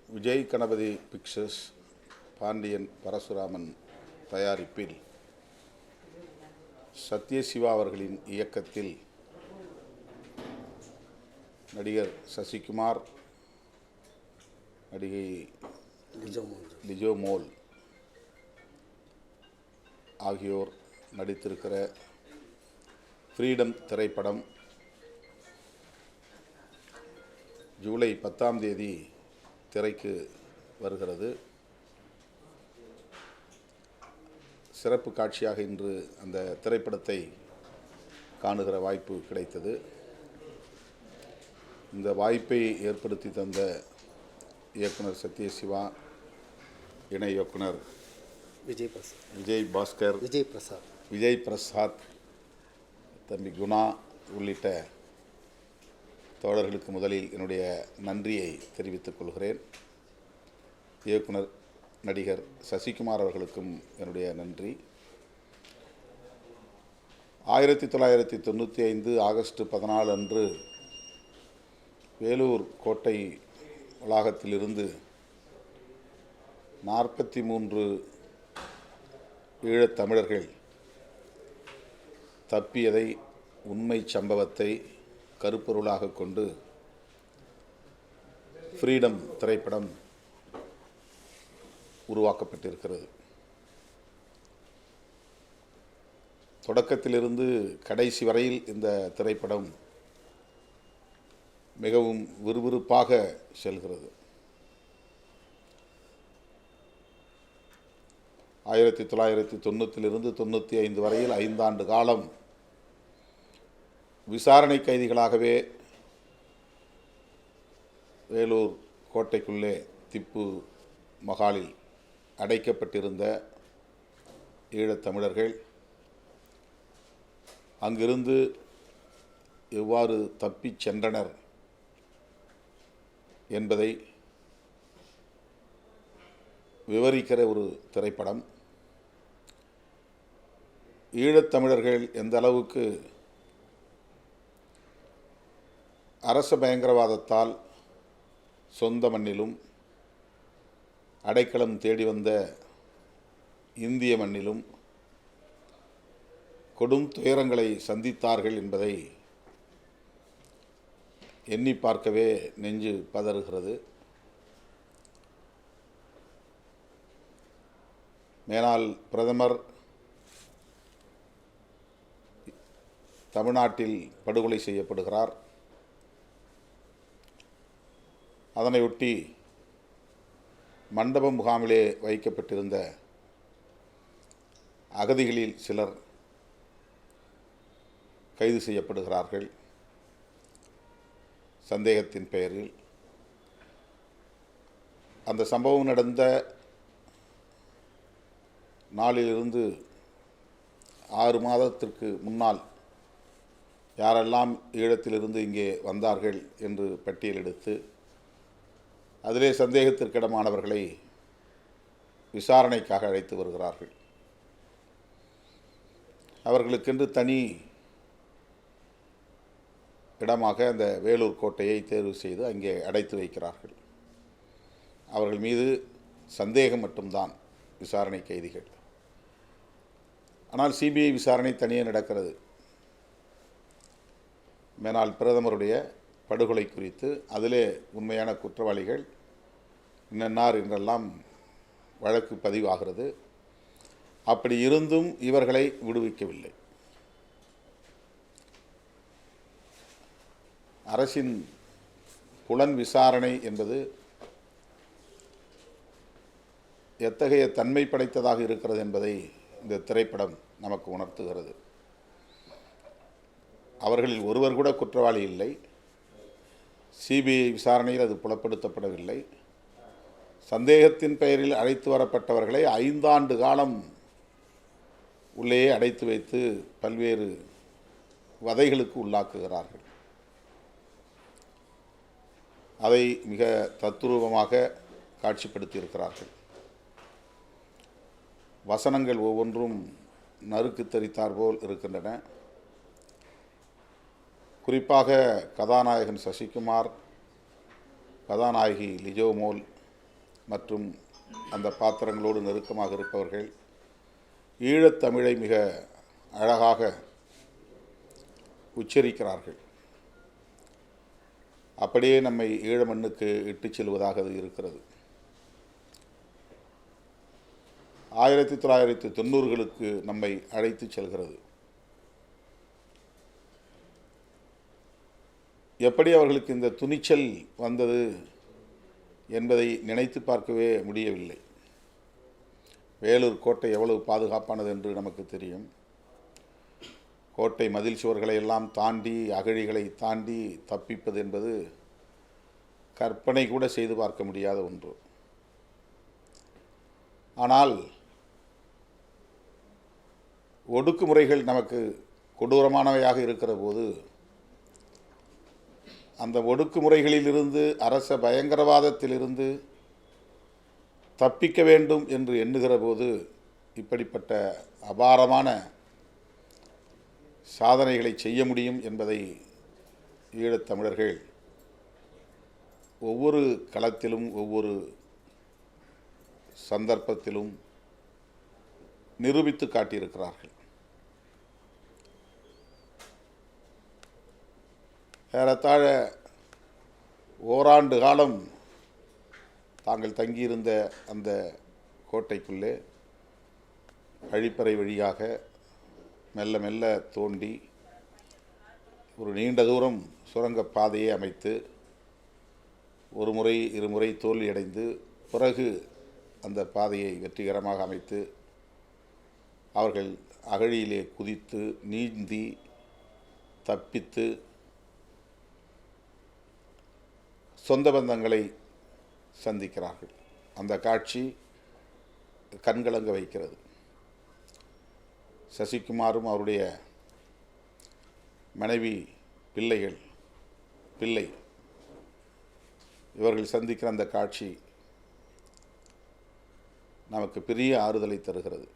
Vijay Ganapathi pictures Pandian Parasuraman தயாரிப்பில் சத்யசிவா அவர்களின் இயக்கத்தில் நடிகர் சசிகுமார், நடிகை லிஜோ மோல் ஆகியோர் நடித்திருக்கிற ஃப்ரீடம் திரைப்படம் ஜூலை 10ஆம் தேதி திரைக்கு வருகிறது. சிறப்பு காட்சியாக இன்று அந்த திரைப்படத்தை காணுகிற வாய்ப்பு கிடைத்தது. இந்த வாய்ப்பை ஏற்படுத்தி தந்த இயக்குனர் சத்யசிவா, இணை இயக்குனர் விஜய் பிரசாத், தம்பி குணா உள்ளிட்ட தோழர்களுக்கு முதலில் என்னுடைய நன்றியை தெரிவித்துக் கொள்கிறேன். இயக்குனர் நடிகர் சசிகுமார் அவர்களுக்கும் என்னுடைய நன்றி. 1995 ஆகஸ்ட் 14 அன்று வேலூர் கோட்டை வளாகத்திலிருந்து 43 ஈழத்தமிழர்கள் தப்பியதை, உண்மை சம்பவத்தை கருப்பொருளாக கொண்டு ஃப்ரீடம் திரைப்படம் உருவாக்கப்பட்டிருக்கிறது. தொடக்கத்திலிருந்து கடைசி வரையில் இந்த திரைப்படம் மிகவும் விறுவிறுப்பாக செல்கிறது. 1990 95 வரையில் 5 ஆண்டு காலம் விசாரணை கைதிகளாகவே வேலூர் கோட்டைக்குள்ளே திப்பு மகாலில் அடைக்கப்பட்டிருந்த ஈழத்தமிழர்கள் அங்கிருந்து எவ்வாறு தப்பிச் சென்றனர் என்பதை விவரிக்கிற ஒரு திரைப்படம். ஈழத்தமிழர்கள் எந்த அளவுக்கு அரச பயங்கரவாதத்தால் சொந்த மண்ணிலும் அடைக்கலம் தேடி வந்த இந்திய மண்ணிலும் கொடும் துயரங்களை சந்தித்தார்கள் என்பதை எண்ணி பார்க்கவே நெஞ்சு பதறுகிறது. மேனால் பிரதமர் தமிழ்நாட்டில் படுகொலை செய்யப்படுகிறார். அதனையொட்டி மண்டப முகாமிலே வைக்கப்பட்டிருந்த அகதிகளில் சிலர் கைது செய்யப்படுகிறார்கள் சந்தேகத்தின் பெயரில். அந்த சம்பவம் நடந்த நாளிலிருந்து 6 மாதத்திற்கு முன்னால் யாரெல்லாம் ஈழத்திலிருந்து இங்கே வந்தார்கள் என்று பட்டியலெடுத்து அதிலே சந்தேகத்திற்கிடமானவர்களை விசாரணைக்காக அழைத்து வருகிறார்கள். அவர்களுக்கென்று தனி இடமாக அந்த வேலூர் கோட்டையை தேர்வு செய்து அங்கே அடைத்து வைக்கிறார்கள். அவர்கள் மீது சந்தேகம் மட்டும்தான் விசாரணை கைதிகள். ஆனால் சிபிஐ விசாரணை தனியே நடக்கிறது. மேனால் பிரதமருடைய படுகொலை குறித்து அதிலே உண்மையான குற்றவாளிகள் இன்னன்னார் என்றெல்லாம் வழக்கு பதிவாகிறது. அப்படி இருந்தும் இவர்களை விடுவிக்கவில்லை. அரசின் புலன் விசாரணை என்பது எத்தகைய தன்மை படைத்ததாக இருக்கிறது என்பதை இந்த திரைப்படம் நமக்கு உணர்த்துகிறது. அவர்களில் ஒருவர் கூட குற்றவாளி இல்லை. சிபிஐ விசாரணையில் அது புலப்படுத்தப்படவில்லை. சந்தேகத்தின் பெயரில் அழைத்து வரப்பட்டவர்களை 5 ஆண்டு காலம் உள்ளேயே அடைத்து வைத்து பல்வேறு வதைகளுக்கு உள்ளாக்குகிறார்கள். அதை மிக தத்துரூபமாக காட்சிப்படுத்தியிருக்கிறார்கள். வசனங்கள் ஒவ்வொன்றும் நறுக்கு தரித்தார் போல் இருக்கின்றன. குறிப்பாக கதாநாயகன் சசிகுமார், கதாநாயகி லிஜோ மோல் மற்றும் அந்த பாத்திரங்களோடு நெருக்கமாக இருப்பவர்கள் ஈழத்தமிழை மிக அழகாக உச்சரிக்கிறார்கள். அப்படியே நம்மை ஈழ மண்ணுக்கு இட்டுச் செல்வதாக அது இருக்கிறது. 1990களுக்கு நம்மை அழைத்து செல்கிறது. எப்படி அவர்களுக்கு இந்த துணிச்சல் வந்தது என்பதை நினைத்து பார்க்கவே முடியவில்லை. வேலூர் கோட்டை எவ்வளவு பாதுகாப்பானது என்று நமக்கு தெரியும். கோட்டை மதில் சுவர்களை எல்லாம் தாண்டி, அகழிகளை தாண்டி தப்பிப்பது என்பது கற்பனை கூட செய்து பார்க்க முடியாத ஒன்று. ஆனால் ஒடுக்குமுறைகள் நமக்கு கொடூரமானவையாக இருக்கிற போது, அந்த ஒடுக்குமுறைகளிலிருந்து, அரச பயங்கரவாதத்திலிருந்து தப்பிக்க வேண்டும் என்று எண்ணுகிற போது இப்படிப்பட்ட அபாரமான சாதனைகளை செய்ய முடியும் என்பதை ஈழத்தமிழர்கள் ஒவ்வொரு களத்திலும், ஒவ்வொரு சந்தர்ப்பத்திலும் நிரூபித்து காட்டியிருக்கிறார்கள். ஏறத்தாழ ஓராண்டு காலம் தாங்கள் தங்கியிருந்த அந்த கோட்டைக்குள்ளே கழிப்பறை வழியாக மெல்ல மெல்ல தோண்டி ஒரு நீண்ட தூரம் சுரங்கப் பாதையை அமைத்து, ஒரு முறை இருமுறை தோல்வியடைந்து பிறகு அந்த பாதையை வெற்றிகரமாக அமைத்து அவர்கள் அகழியிலே குதித்து நீந்தி தப்பித்து சொந்த பந்தங்களை சந்திக்கிறார்கள். அந்த காட்சி கண்கலங்க வைக்கிறது. சசிகுமாரும் அவருடைய மனைவி பிள்ளை இவர்கள் சந்திக்கிற அந்த காட்சி நமக்கு பெரிய ஆறுதலை தருகிறது.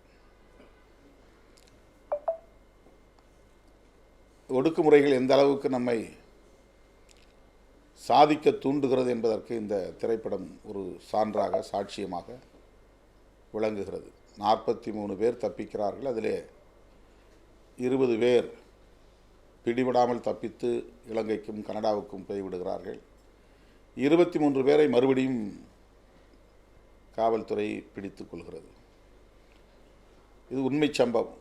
ஒடுக்குமுறைகள் எந்த அளவுக்கு நம்மை சாதிக்க தூண்டுகிறது என்பதற்கு இந்த திரைப்படம் ஒரு சான்றாக, சாட்சியமாக விளங்குகிறது. 43 பேர் தப்பிக்கிறார்கள். அதிலே 20 பேர் பிடிபடாமல் தப்பித்து இலங்கைக்கும் கனடாவுக்கும் போய்விடுகிறார்கள். 23 பேரை மறுபடியும் காவல்துறை பிடித்துக் கொள்கிறது. இது உண்மை சம்பவம்.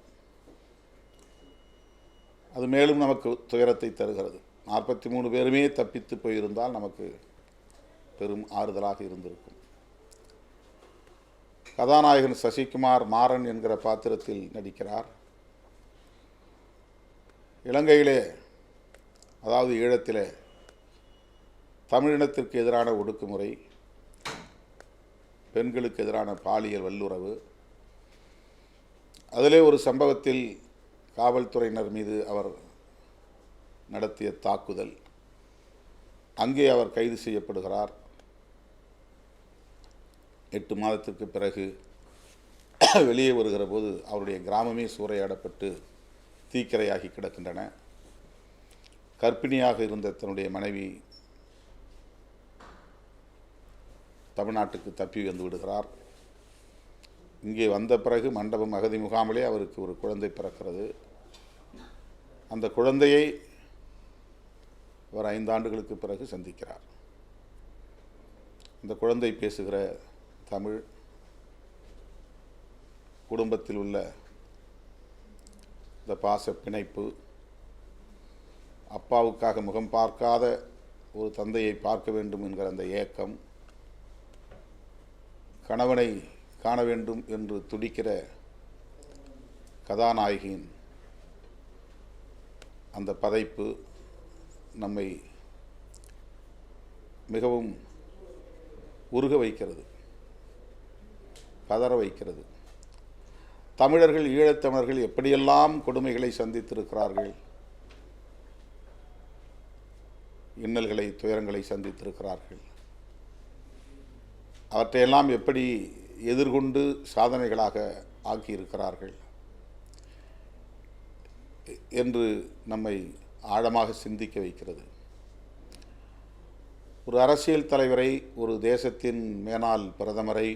அது மேலும் நமக்கு துயரத்தை தருகிறது. 43 பேருமே தப்பித்து போயிருந்தால் நமக்கு பெரும் ஆறுதலாக இருந்திருக்கும். கதாநாயகன் சசிகுமார் மாறன் என்கிற பாத்திரத்தில் நடிக்கிறார். இலங்கையிலே, அதாவது ஈழத்திலே, தமிழினத்திற்கு எதிரான ஒடுக்குமுறை, பெண்களுக்கு எதிரான பாலியல் வல்லுறவு, அதிலே ஒரு சம்பவத்தில் காவல்துறையினர் மீது அவர் நடத்திய தாக்குதல், அங்கே அவர் கைது செய்யப்படுகிறார். 8 மாதத்திற்கு பிறகு வெளியே வருகிற போது அவருடைய கிராமமே சூறையாடப்பட்டு தீக்கிரையாகி கிடக்கின்றன. கர்ப்பிணியாக இருந்த தன்னுடைய மனைவி தமிழ்நாட்டுக்கு தப்பி வந்து விடுகிறார். இங்கே வந்த பிறகு மண்டபம் அகதி முகாமிலே அவருக்கு ஒரு குழந்தை பிறக்கிறது. அந்த குழந்தையை அவர் 5 ஆண்டுகளுக்கு பிறகு சந்திக்கிறார். அந்த குழந்தை பேசுகிற தமிழ், குடும்பத்தில் உள்ள இந்த பாச பிணைப்பு, அப்பாவுக்காக முகம் பார்க்காத ஒரு தந்தையை பார்க்க வேண்டும் என்கிற அந்த ஏக்கம், கணவனை காண வேண்டும் என்று துடிக்கிற கதாநாயகியின் அந்த பதைப்பு நம்மை மிகவும் உருக வைக்கிறது, பதற வைக்கிறது. தமிழர்கள், ஈழத்தமிழர்கள் எப்படியெல்லாம் கொடுமைகளை சந்தித்திருக்கிறார்கள், இன்னல்களை, துயரங்களை சந்தித்திருக்கிறார்கள். அவற்றையெல்லாம் எப்படி எதிர்கொண்டு சாதனைகளாக ஆக்கியிருக்கிறார்கள் என்று நம்மை ஆழமாக சிந்திக்க வைக்கிறது. ஒரு அரசியல் தலைவரை, ஒரு தேசத்தின் மேனாள் பிரதமரை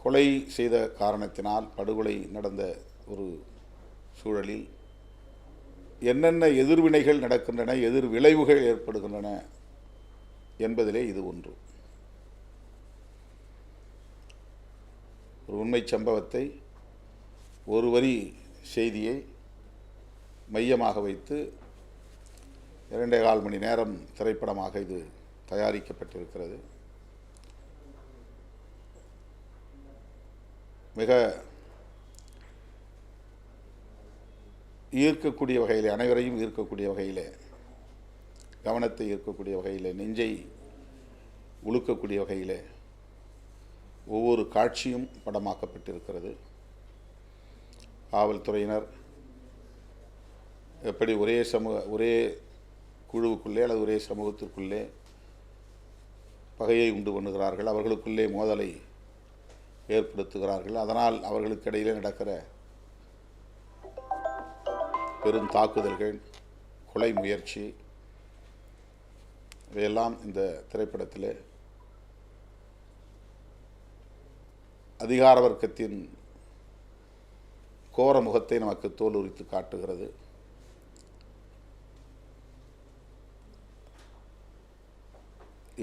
கொலை செய்த காரணத்தினால், படுகொலை நடந்த ஒரு சூழலில் என்னென்ன எதிர்வினைகள் நடக்கின்றன, எதிர் விளைவுகள் ஏற்படுகின்றன என்பதிலே இது ஒன்று. ஒரு உண்மை சம்பவத்தை, ஒரு வரி செய்தியை மையமாக வைத்து 2.25 மணி நேரம் திரைப்படமாக இது தயாரிக்கப்பட்டிருக்கிறது. மிக ஈர்க்கக்கூடிய வகையில், அனைவரையும் ஈர்க்கக்கூடிய வகையில், கவனத்தை ஈர்க்கக்கூடிய வகையில், நெஞ்சை உழுக்கக்கூடிய வகையில் ஒவ்வொரு காட்சியும் படமாக்கப்பட்டிருக்கிறது. காவல்துறையினர் எப்படி ஒரே குழுவுக்குள்ளே அல்லது ஒரே சமூகத்திற்குள்ளே பகையை உண்டு பண்ணுகிறார்கள், அவர்களுக்குள்ளே மோதலை ஏற்படுத்துகிறார்கள், அதனால் அவர்களுக்கு இடையிலே நடக்கிற பெரும் தாக்குதல்கள், கொலை முயற்சி, இவையெல்லாம் இந்த திரைப்படத்தில் அதிகார வர்க்கத்தின் கோர முகத்தை நமக்கு தோலுரித்து காட்டுகிறது.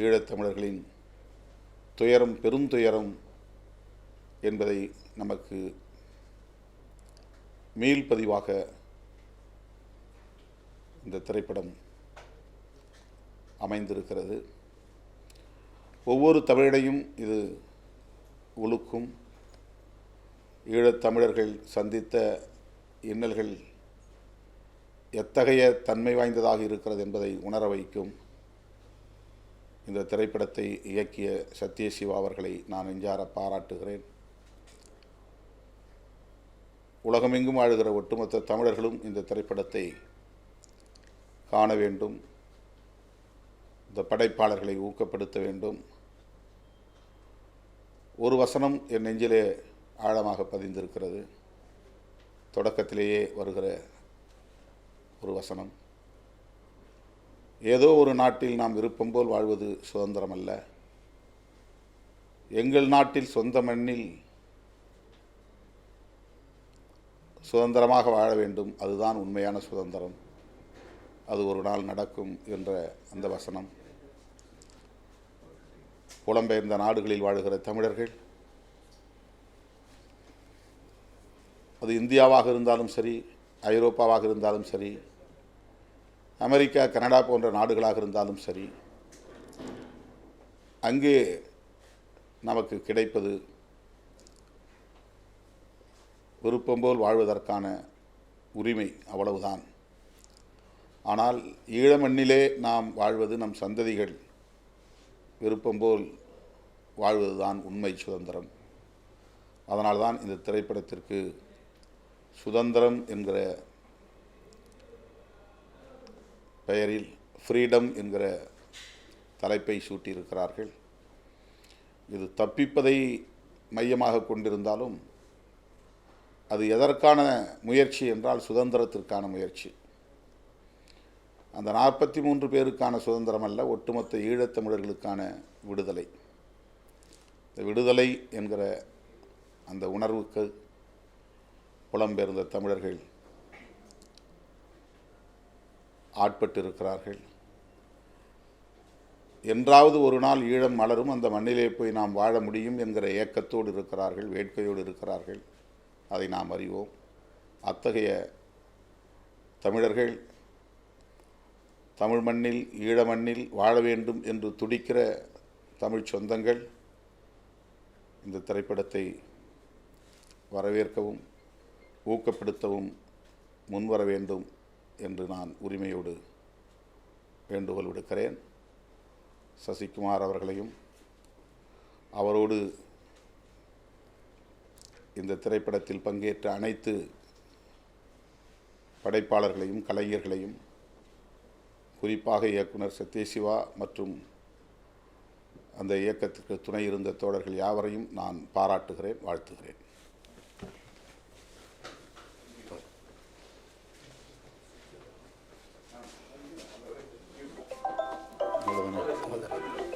ஈழத்தமிழர்களின் துயரம் பெருந்துயரம் என்பதை நமக்கு மீள்பதிவாக இந்த திரைப்படம் அமைந்திருக்கிறது. ஒவ்வொரு தமிழரையும் இது உழுக்கும். ஈழத்தமிழர்கள் சந்தித்த இன்னல்கள் எத்தகைய தன்மை வாய்ந்ததாக இருக்கிறது என்பதை உணர வைக்கும். இந்த திரைப்படத்தை இயக்கிய சத்யசிவா அவர்களை நான் நெஞ்சார பாராட்டுகிறேன். உலகமெங்கும் வாழுகிற ஒட்டுமொத்த தமிழர்களும் இந்த திரைப்படத்தை காண வேண்டும். இந்த படைப்பாளர்களை ஊக்கப்படுத்த வேண்டும். ஒரு வசனம் என் நெஞ்சிலே ஆழமாக பதிந்திருக்கிறது. தொடக்கத்திலேயே வருகிற ஒரு வசனம், ஏதோ ஒரு நாட்டில் நாம் விருப்பம் போல் வாழ்வது சுதந்திரம் அல்ல, எங்கள் நாட்டில் சொந்த மண்ணில் சுதந்திரமாக வாழ வேண்டும், அதுதான் உண்மையான சுதந்திரம், அது ஒரு நாள் நடக்கும் என்ற அந்த வசனம் புலம்பெயர்ந்த நாடுகளில் வாழுகிற தமிழர்கள், அது இந்தியாவாக இருந்தாலும் சரி, ஐரோப்பாவாக இருந்தாலும் சரி, அமெரிக்கா, கனடா போன்ற நாடுகளாக இருந்தாலும் சரி, அங்கே நமக்கு கிடைப்பது விருப்பம் போல் வாழ்வதற்கான உரிமை, அவ்வளவுதான். ஆனால் ஈழ மண்ணிலே நாம் வாழ்வது, நம் சந்ததிகள் விருப்பம் போல் வாழ்வதுதான் உண்மை சுதந்திரம். அதனால்தான் இந்த திரைப்படத்திற்கு சுதந்திரம் என்கிற பெயரில் ஃப்ரீடம் என்கிற தலைப்பை சூட்டியிருக்கிறார்கள். இது தப்பிப்பதை மையமாக கொண்டிருந்தாலும் அது எதற்கான முயற்சி என்றால் சுதந்திரத்திற்கான முயற்சி. அந்த 43 பேருக்கான சுதந்திரம் அல்ல, ஒட்டுமொத்த ஈழத்தமிழர்களுக்கான விடுதலை. இந்த விடுதலை என்கிற அந்த உணர்வுக்கு புலம்பெயர்ந்த தமிழர்கள் ஆட்பட்டிருக்கிறார்கள். என்றாவது ஒரு நாள் ஈழம் மலரும், அந்த மண்ணிலே போய் நாம் வாழ முடியும் என்கிற ஏக்கத்தோடு இருக்கிறார்கள், வேட்கையோடு இருக்கிறார்கள். அதை நாம் அறிவோம். அத்தகைய தமிழர்கள் தமிழ் மண்ணில், ஈழ மண்ணில் வாழ வேண்டும் என்று துடிக்கிற தமிழ் சொந்தங்கள் இந்த திரைப்படத்தை வரவேற்கவும் ஊக்கப்படுத்தவும் முன்வர வேண்டும் என்று நான் உரிமையோடு வேண்டுகோள் விடுக்கிறேன். சசிகுமார் அவர்களையும் அவரோடு இந்த திரைப்படத்தில் பங்கேற்ற அனைத்து படைப்பாளர்களையும் கலைஞர்களையும், குறிப்பாக இயக்குனர் சத்யசிவா மற்றும் அந்த இயக்கத்திற்கு துணை இருந்த தோழர்கள் யாவரையும் நான் பாராட்டுகிறேன், வாழ்த்துகிறேன். அவ்வளோதான்.